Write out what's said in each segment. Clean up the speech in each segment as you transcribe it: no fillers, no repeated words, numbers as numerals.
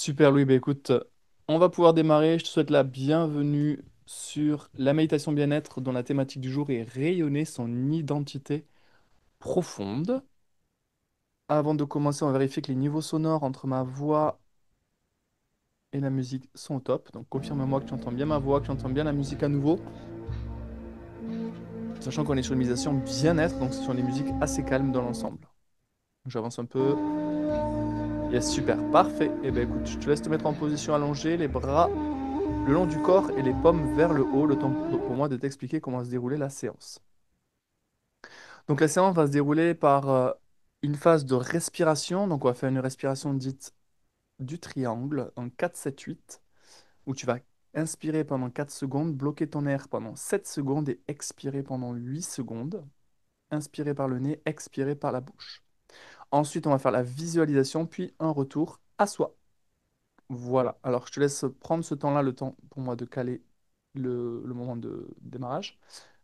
Super Louis, bah écoute, on va pouvoir démarrer. Je te souhaite la bienvenue sur la méditation bien-être dont la thématique du jour est rayonner son identité profonde. Avant de commencer, on va vérifier que les niveaux sonores entre ma voix et la musique sont au top. Donc confirme-moi que tu entends bien ma voix, que tu entends bien la musique à nouveau. Sachant qu'on est sur une méditation bien-être, donc ce sont des musiques assez calmes dans l'ensemble. J'avance un peu. Yes, super, parfait. Et ben écoute, je te laisse te mettre en position allongée, les bras le long du corps et les paumes vers le haut, le temps pour moi de t'expliquer comment va se dérouler la séance. Donc la séance va se dérouler par une phase de respiration. Donc on va faire une respiration dite du triangle en 4-7-8, où tu vas inspirer pendant 4 secondes, bloquer ton air pendant 7 secondes et expirer pendant 8 secondes. Inspirer par le nez, expirer par la bouche. Ensuite, on va faire la visualisation, puis un retour à soi. Voilà. Alors, je te laisse prendre ce temps-là, le temps pour moi de caler le moment de démarrage,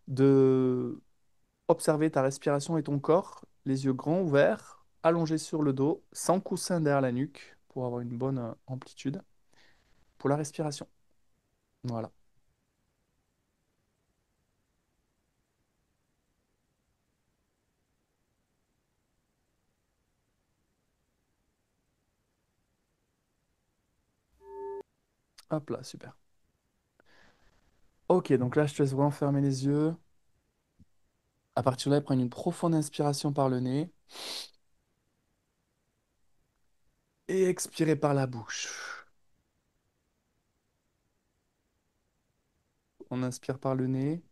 de observer ta respiration et ton corps, les yeux grands ouverts, allongés sur le dos, sans coussin derrière la nuque, pour avoir une bonne amplitude pour la respiration. Voilà. Hop là, super. Ok, donc là, je te laisse vraiment fermer les yeux. À partir de là, prendre une profonde inspiration par le nez et expirer par la bouche. On inspire par le nez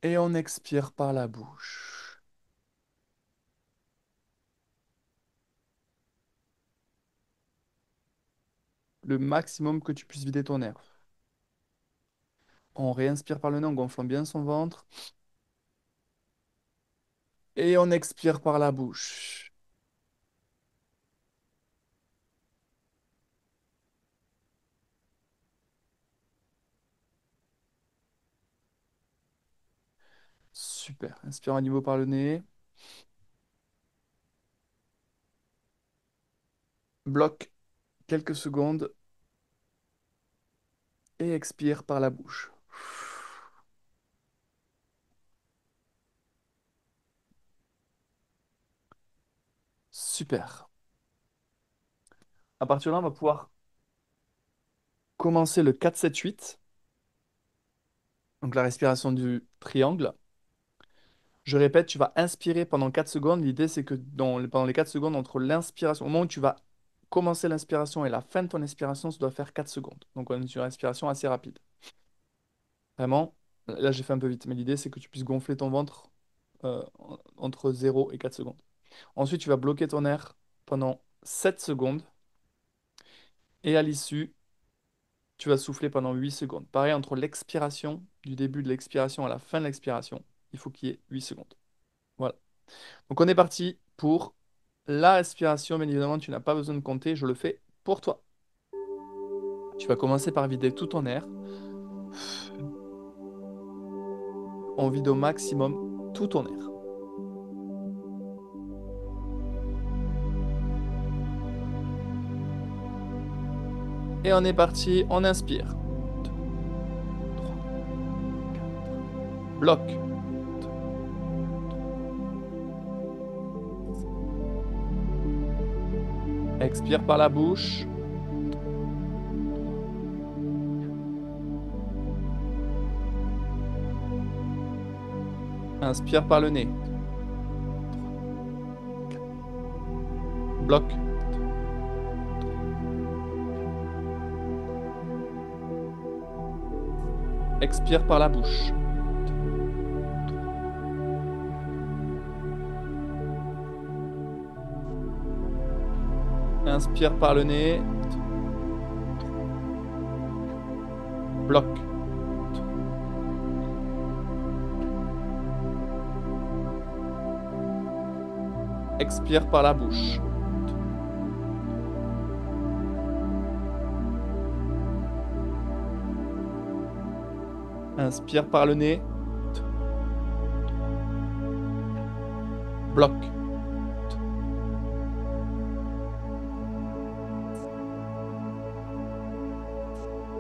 et on expire par la bouche. Le maximum que tu puisses vider ton air. On réinspire par le nez en gonflant bien son ventre et on expire par la bouche. Super. Inspire à niveau par le nez. Bloque quelques secondes et expire par la bouche. Super. À partir de là, on va pouvoir commencer le 4-7-8. Donc la respiration du triangle. Je répète, tu vas inspirer pendant 4 secondes. L'idée, c'est que pendant les 4 secondes, entre l'inspiration, au moment où tu vas commencer l'inspiration et la fin de ton expiration, ça doit faire 4 secondes. Donc on est sur une respiration assez rapide. Vraiment, là j'ai fait un peu vite, mais l'idée, c'est que tu puisses gonfler ton ventre entre 0 et 4 secondes. Ensuite, tu vas bloquer ton air pendant 7 secondes et à l'issue, tu vas souffler pendant 8 secondes. Pareil, entre l'expiration, du début de l'expiration à la fin de l'expiration, il faut qu'il y ait 8 secondes. Voilà. Donc on est parti pour la respiration. Bien évidemment, tu n'as pas besoin de compter, je le fais pour toi. Tu vas commencer par vider tout ton air. On vide au maximum tout ton air. Et on est parti, on inspire. 2, 3, 4. Bloc. Expire par la bouche. Inspire par le nez. Bloc. Expire par la bouche. Inspire par le nez. Bloc. Expire par la bouche. Inspire par le nez. Bloc.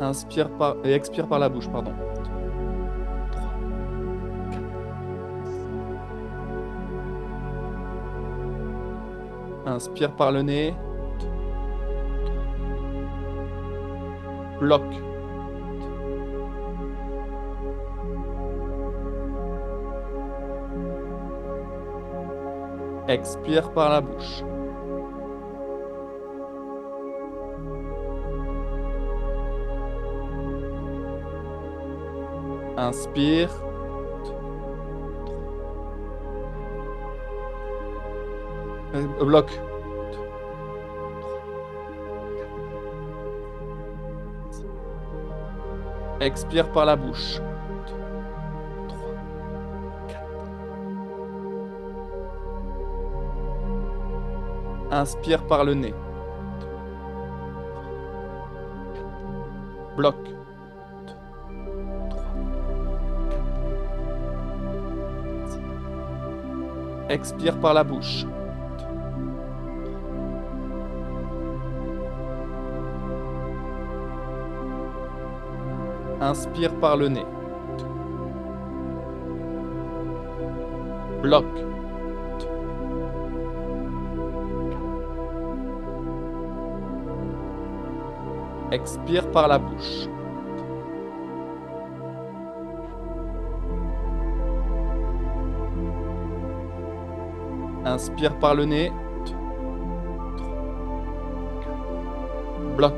Inspire par... et expire par la bouche, pardon. 3, 4. Inspire par le nez. Bloque. Expire par la bouche. Inspire. Bloque. Expire par la bouche. 3, 4. Inspire par le nez. Bloque. 3, 4. Expire par la bouche. Inspire par le nez. Bloque. Expire par la bouche. Inspire par le nez. Bloque.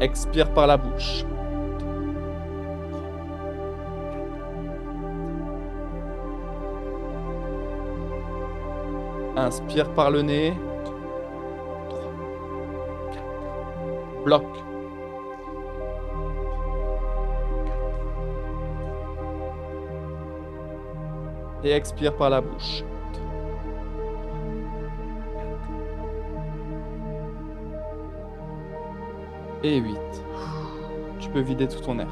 Expire par la bouche. Inspire par le nez. 3, 4. Bloque. Et expire par la bouche. Et 8. Tu peux vider tout ton air.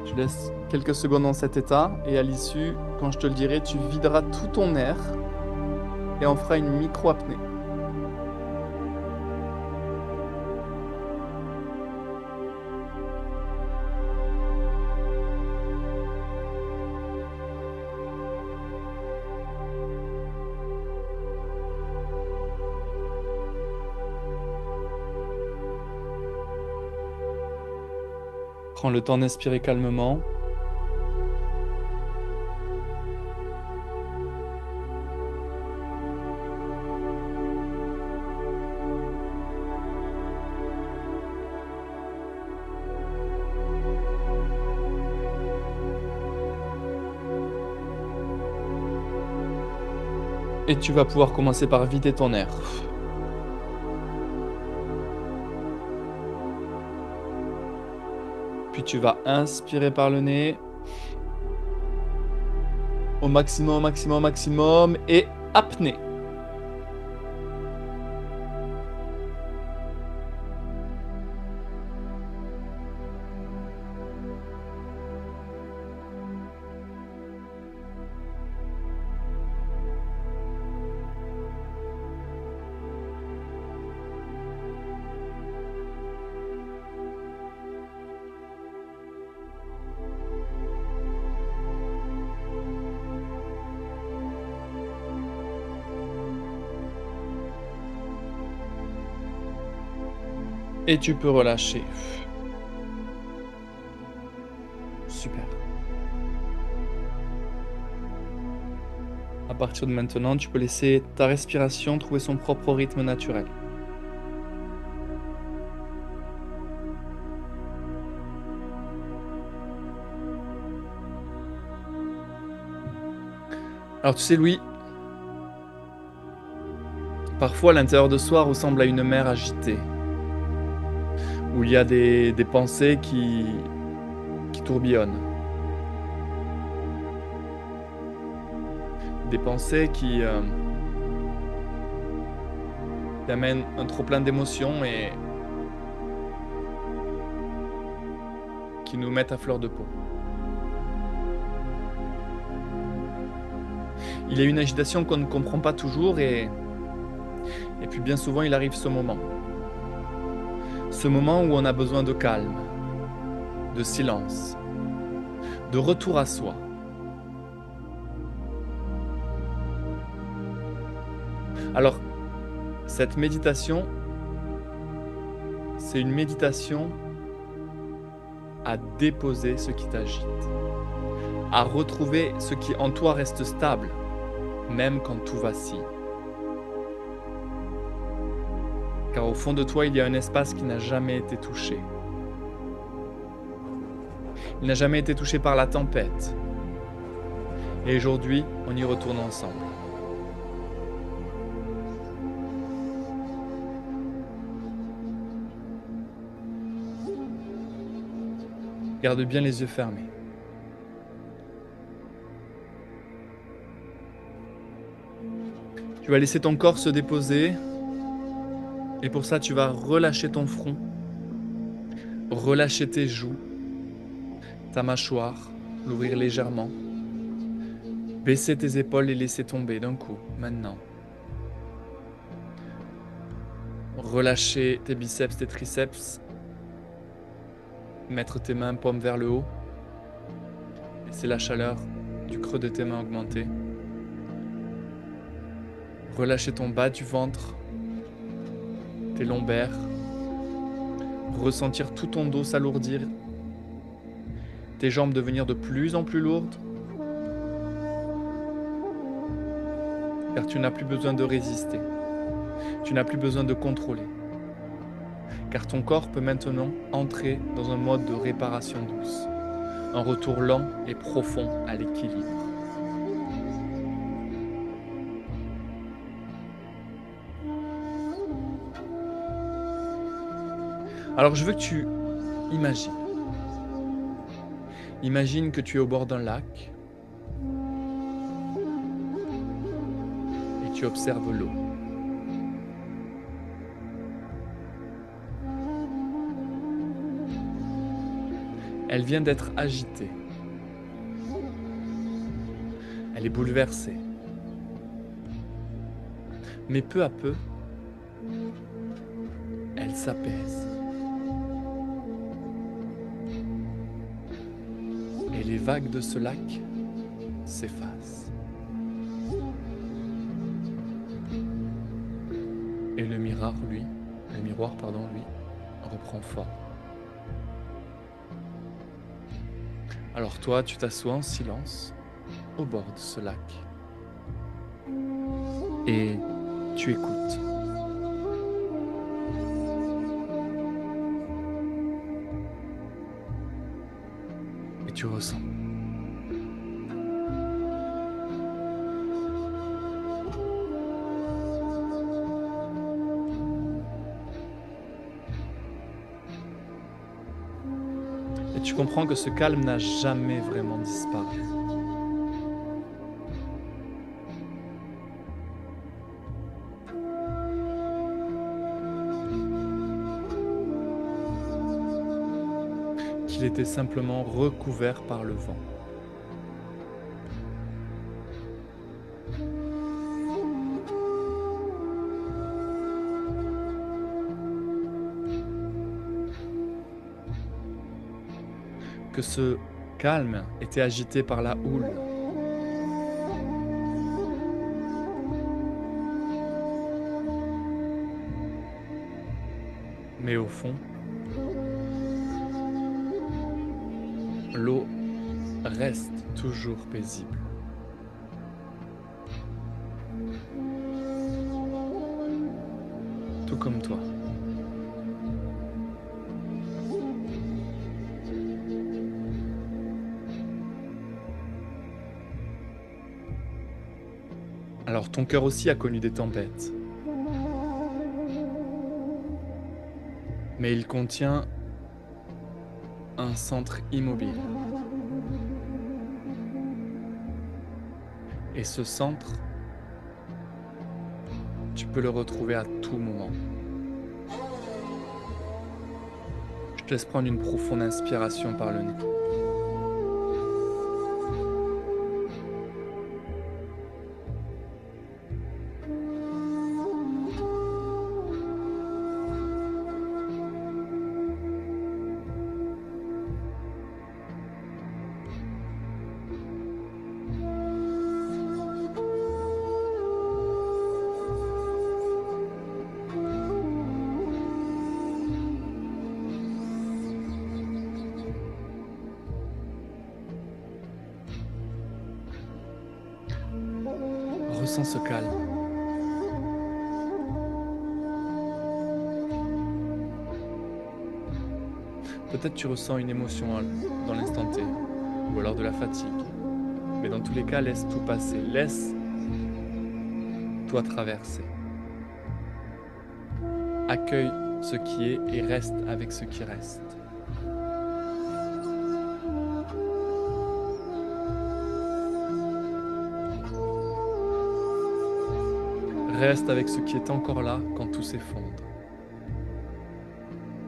Tu laisses quelques secondes dans cet état et à l'issue, quand je te le dirai, tu videras tout ton air et on fera une micro-apnée. Prends le temps d'inspirer calmement. Et tu vas pouvoir commencer par vider ton air. Puis tu vas inspirer par le nez. Au maximum, maximum, maximum. Et apnée. Et tu peux relâcher. Super. À partir de maintenant, tu peux laisser ta respiration trouver son propre rythme naturel. Alors tu sais, Louis, parfois l'intérieur de soi ressemble à une mer agitée, où il y a des pensées qui tourbillonnent. Des pensées qui amènent un trop-plein d'émotions et qui nous mettent à fleur de peau. Il y a une agitation qu'on ne comprend pas toujours et puis bien souvent il arrive ce moment. Ce moment où on a besoin de calme, de silence, de retour à soi. Alors, cette méditation, c'est une méditation à déposer ce qui t'agite, à retrouver ce qui en toi reste stable, même quand tout vacille. Car au fond de toi, il y a un espace qui n'a jamais été touché. Il n'a jamais été touché par la tempête. Et aujourd'hui, on y retourne ensemble. Garde bien les yeux fermés. Tu vas laisser ton corps se déposer. Et pour ça, tu vas relâcher ton front, relâcher tes joues, ta mâchoire, l'ouvrir légèrement. Baisser tes épaules et laisser tomber d'un coup, maintenant. Relâcher tes biceps, tes triceps. Mettre tes mains paumes vers le haut. Laisser la chaleur du creux de tes mains augmenter. Relâcher ton bas du ventre, tes lombaires. Ressentir tout ton dos s'alourdir. Tes jambes devenir de plus en plus lourdes. Car tu n'as plus besoin de résister. Tu n'as plus besoin de contrôler. Car ton corps peut maintenant entrer dans un mode de réparation douce. Un retour lent et profond à l'équilibre. Alors je veux que tu imagines. Imagine que tu es au bord d'un lac et tu observes l'eau. Elle vient d'être agitée. Elle est bouleversée. Mais peu à peu, elle s'apaise. Et les vagues de ce lac s'effacent. Et le miroir, lui, reprend forme. Alors toi, tu t'assois en silence au bord de ce lac et tu écoutes. Et tu ressens. Et tu comprends que ce calme n'a jamais vraiment disparu. Qu'il était simplement recouvert par le vent. Que ce calme était agité par la houle. Mais au fond, l'eau reste toujours paisible. Tout comme toi. Alors ton cœur aussi a connu des tempêtes. Mais il contient un centre immobile. Et ce centre, tu peux le retrouver à tout moment. Je te laisse prendre une profonde inspiration par le nez. ressens ce calme. Peut-être tu ressens une émotion dans l'instant T, ou alors de la fatigue. Mais dans tous les cas, laisse tout passer. Laisse-toi traverser. Accueille ce qui est et reste avec ce qui reste. Reste avec ce qui est encore là quand tout s'effondre.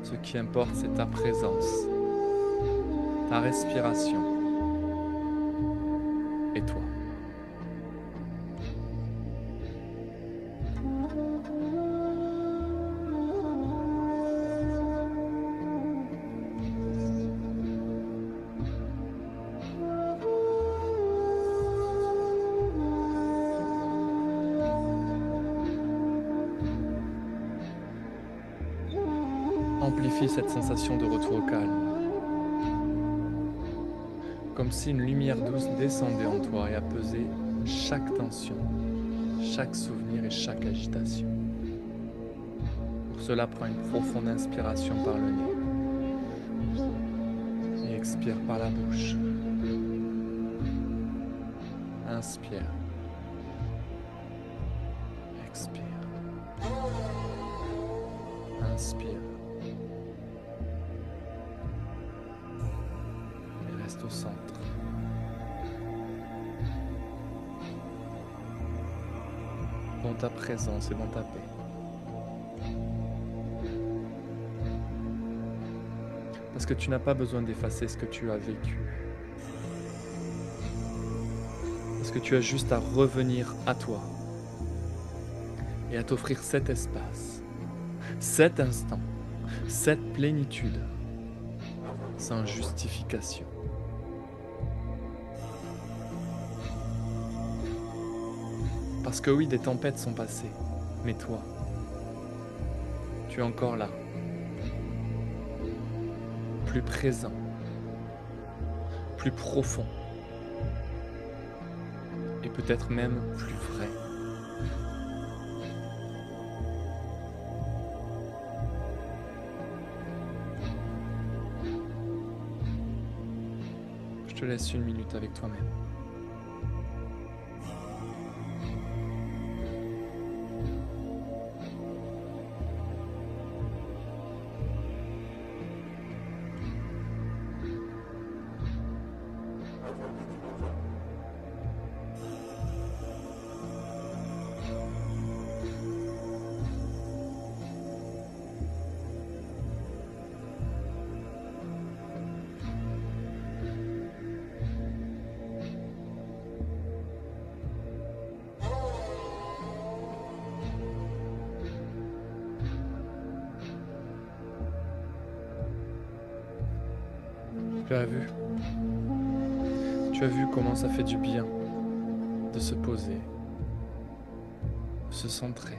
Ce qui importe, c'est ta présence, ta respiration et toi. Amplifie cette sensation de retour au calme. Comme si une lumière douce descendait en toi et apaisait chaque tension, chaque souvenir et chaque agitation. Pour cela, prends une profonde inspiration par le nez et expire par la bouche. Inspire. Expire. Inspire. Et reste au centre. Dans ta présence et dans ta paix. Parce que tu n'as pas besoin d'effacer ce que tu as vécu. Parce que tu as juste à revenir à toi et à t'offrir cet espace, cet instant, cette plénitude, sans justification. Parce que oui, des tempêtes sont passées, mais toi, tu es encore là, plus présent, plus profond, et peut-être même plus vrai. Je te laisse 1 minute avec toi-même. Tu as vu? Tu as vu comment ça fait du bien de se poser, de se centrer.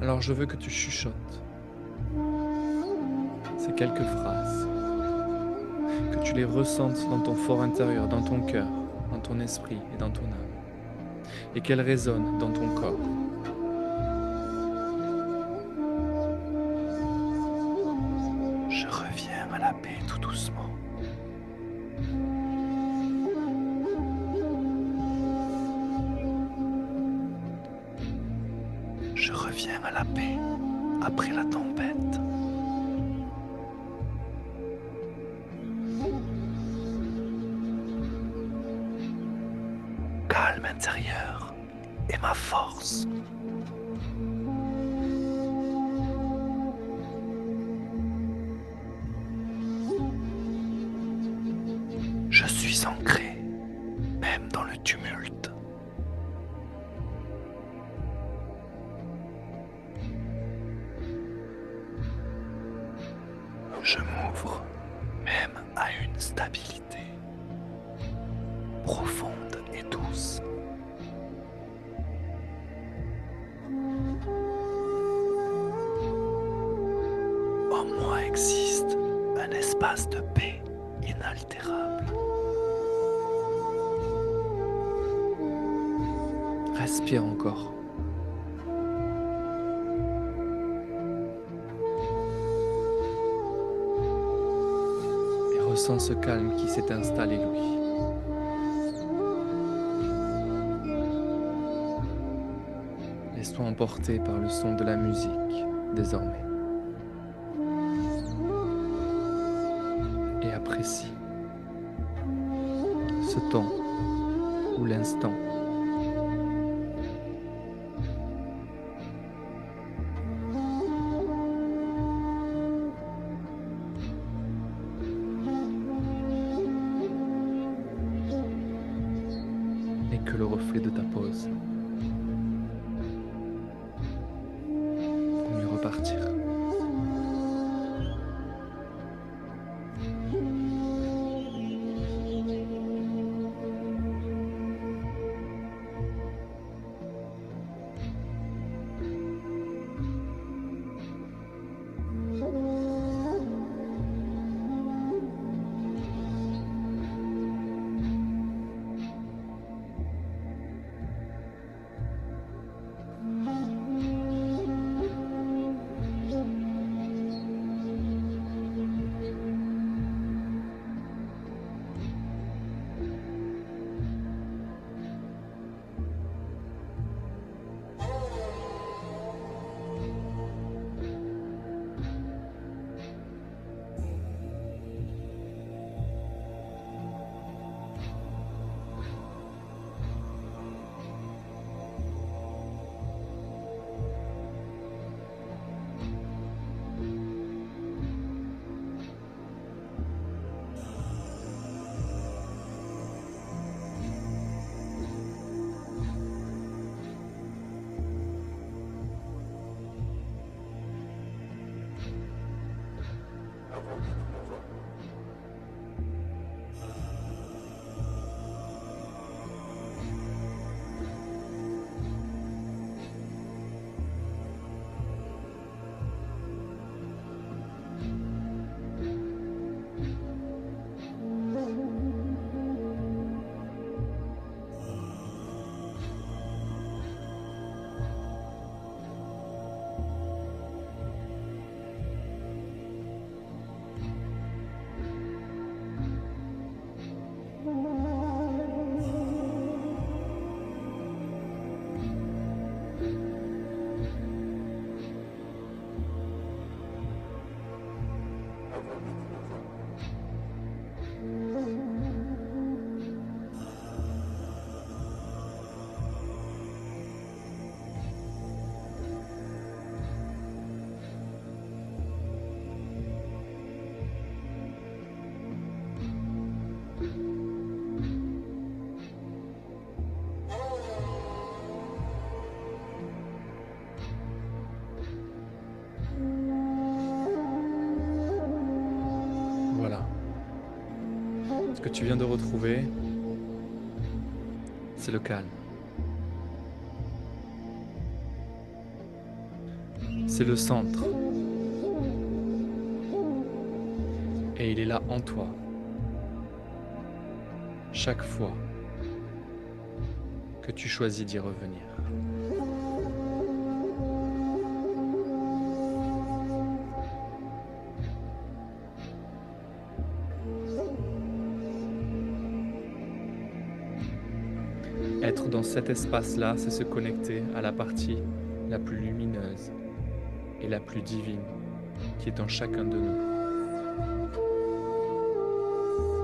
Alors je veux que tu chuchotes ces quelques phrases, que tu les ressentes dans ton fort intérieur, dans ton cœur, dans ton esprit et dans ton âme, et qu'elles résonnent dans ton corps. Je reviens à la paix tout doucement. Je reviens à la paix après la tempête. Calme intérieur est ma force. Je suis ancré, même dans le tumulte. Je m'ouvre même à une stabilité profonde et douce. En moi existe un espace de paix inaltérable. Respire encore. Et ressens ce calme qui s'est installé, Louis. Laisse-toi emporter par le son de la musique, désormais. Et apprécie ce temps ou l'instant. N'est que le reflet de ta pause. Pour mieux repartir. Ce que tu viens de retrouver, c'est le calme. C'est le centre. Et il est là en toi. Chaque fois que tu choisis d'y revenir. Être dans cet espace-là, c'est se connecter à la partie la plus lumineuse et la plus divine qui est en chacun de nous.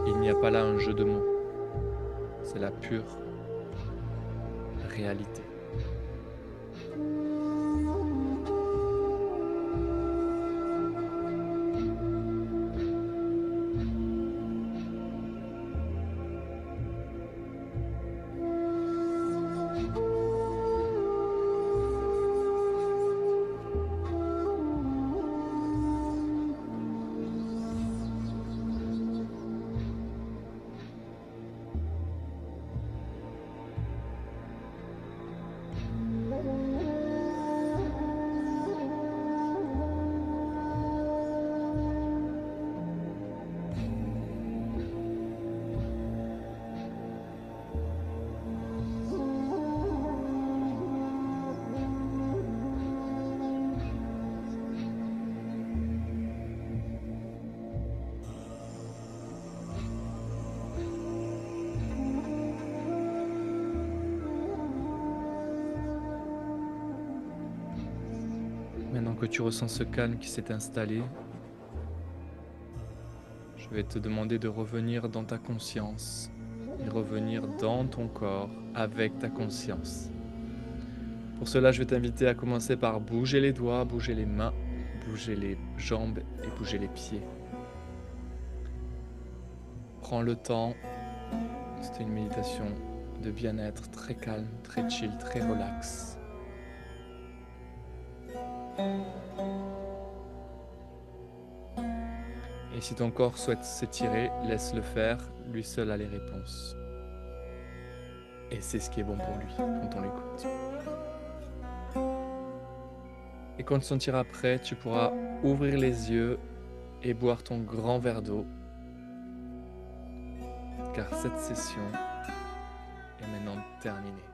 Il n'y a pas là un jeu de mots, c'est la pure réalité. Maintenant que tu ressens ce calme qui s'est installé, je vais te demander de revenir dans ta conscience et revenir dans ton corps avec ta conscience. Pour cela, je vais t'inviter à commencer par bouger les doigts, bouger les mains, bouger les jambes et bouger les pieds. Prends le temps, c'était une méditation de bien-être très calme, très chill, très relax. Et si ton corps souhaite s'étirer, laisse-le faire, lui seul a les réponses. Et c'est ce qui est bon pour lui quand on l'écoute. Et quand tu te sentiras prêt, tu pourras ouvrir les yeux et boire ton grand verre d'eau. Car cette session est maintenant terminée.